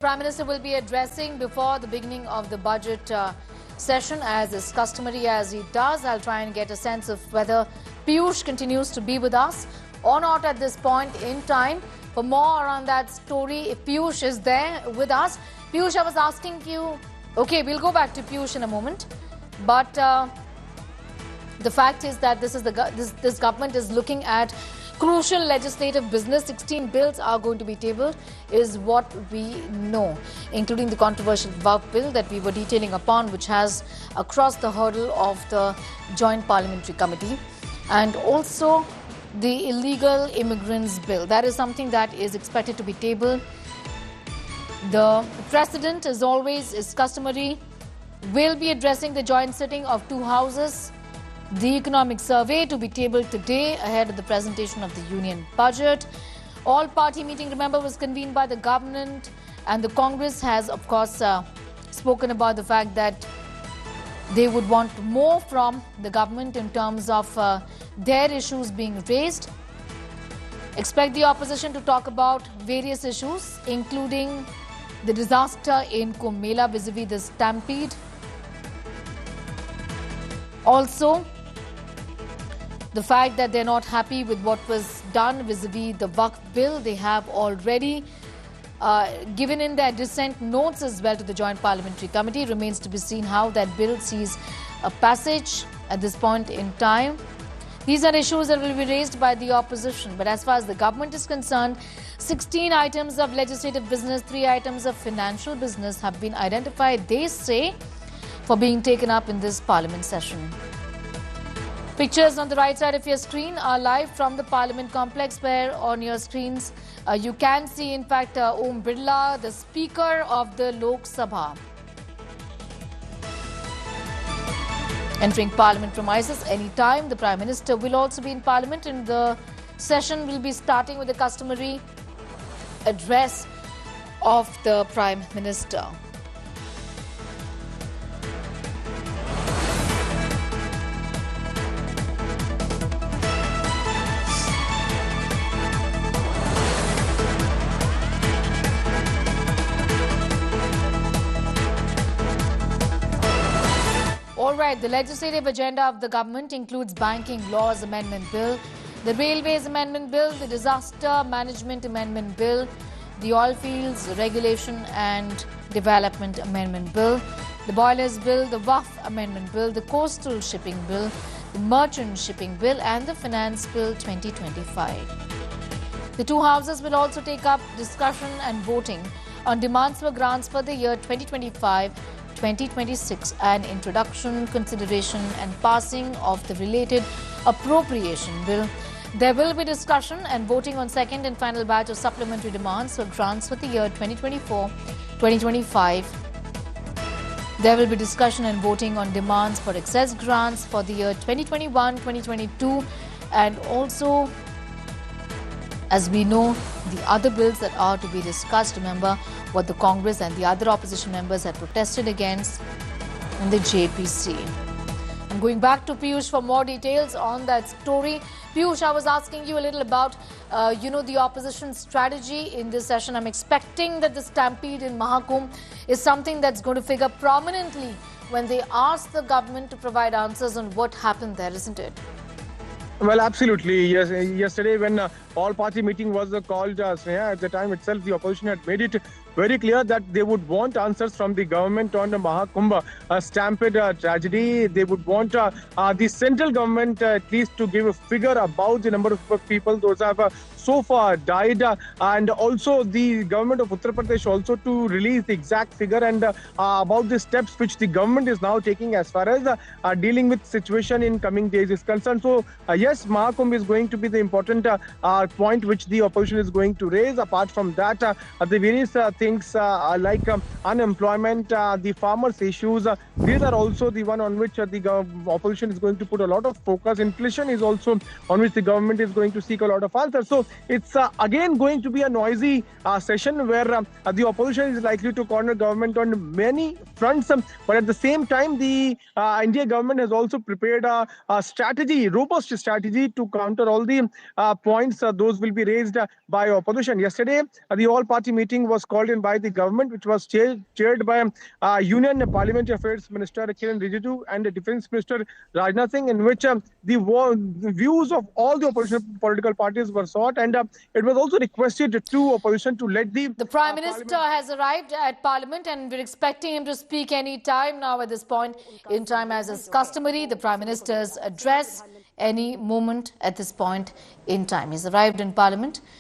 Prime Minister will be addressing before the beginning of the budget session, as is customary as he does. I'll try and get a sense of whether Piyush continues to be with us or not at this point in time. For more on that story, if Piyush is there with us. Piyush, I was asking you, okay, we'll go back to Piyush in a moment, but the fact is that this government is looking at crucial legislative business. 16 bills are going to be tabled, is what we know, including the controversial VAF bill that we were detailing upon, which has crossed the hurdle of the Joint Parliamentary Committee, and also the illegal immigrants bill. That is something that is expected to be tabled. The President, as always is customary, will be addressing the joint sitting of two houses. The economic survey to be tabled today ahead of the presentation of the union budget. All party meeting, remember, was convened by the government, and the Congress has, of course, spoken about the fact that they would want more from the government in terms of their issues being raised. Expect the opposition to talk about various issues, including the disaster in Kumbh Mela vis-a-vis the stampede. Also, the fact that they're not happy with what was done vis-a-vis the VAF bill. They have already given in their dissent notes as well to the Joint Parliamentary Committee. Remains to be seen how that bill sees a passage at this point in time. These are issues that will be raised by the opposition. But as far as the government is concerned, 16 items of legislative business, 3 items of financial business have been identified, they say, for being taken up in this parliament session. Pictures on the right side of your screen are live from the Parliament complex, where on your screens you can see, in fact, Om Birla, the Speaker of the Lok Sabha, entering Parliament premises anytime. The Prime Minister will also be in Parliament, and the session will be starting with the customary address of the Prime Minister. All right, the legislative agenda of the government includes Banking Laws Amendment Bill, the Railways Amendment Bill, the Disaster Management Amendment Bill, the Oil Fields Regulation and Development Amendment Bill, the Boilers Bill, the VAF Amendment Bill, the Coastal Shipping Bill, the Merchant Shipping Bill and the Finance Bill 2025. The two houses will also take up discussion and voting on demands for grants for the year 2025-2026 and introduction, consideration and passing of the related appropriation bill. There will be discussion and voting on second and final batch of supplementary demands for grants for the year 2024-2025. There will be discussion and voting on demands for excess grants for the year 2021-2022, and also, as we know, the other bills that are to be discussed. Remember what the Congress and the other opposition members had protested against in the JPC. I'm going back to Piyush for more details on that story. Piyush, I was asking you a little about, the opposition strategy in this session. I'm expecting that the stampede in Mahakumbh is something that's going to figure prominently when they ask the government to provide answers on what happened there, isn't it? Well, absolutely. Yes. Yesterday, when all-party meeting was called, Sneha, at the time itself, the opposition had made it very clear that they would want answers from the government on the Mahakumbh stampede tragedy. They would want the central government at least to give a figure about the number of people those have so far died, and also the government of Uttar Pradesh also to release the exact figure and about the steps which the government is now taking as far as dealing with situation in coming days is concerned. So yes, Mahakumbh is going to be the important point which the opposition is going to raise. Apart from that, the various things like unemployment, the farmers' issues, these are also the one on which the opposition is going to put a lot of focus. Inflation is also on which the government is going to seek a lot of answers. So it's again going to be a noisy session where the opposition is likely to corner government on many fronts. But at the same time, the India government has also prepared a strategy, robust strategy to counter all the points. Those will be raised by opposition. Yesterday, the all-party meeting was called in by the government, which was chaired by Union Parliamentary Affairs Minister Kiran Rijiju and the Defence Minister Rajnath Singh, in which the views of all the opposition political parties were sought, and it was also requested to opposition to let the Prime Minister has arrived at Parliament, and we're expecting him to speak any time now at this point in time. As is customary, the Prime Minister's address any moment at this point in time. He's arrived in Parliament.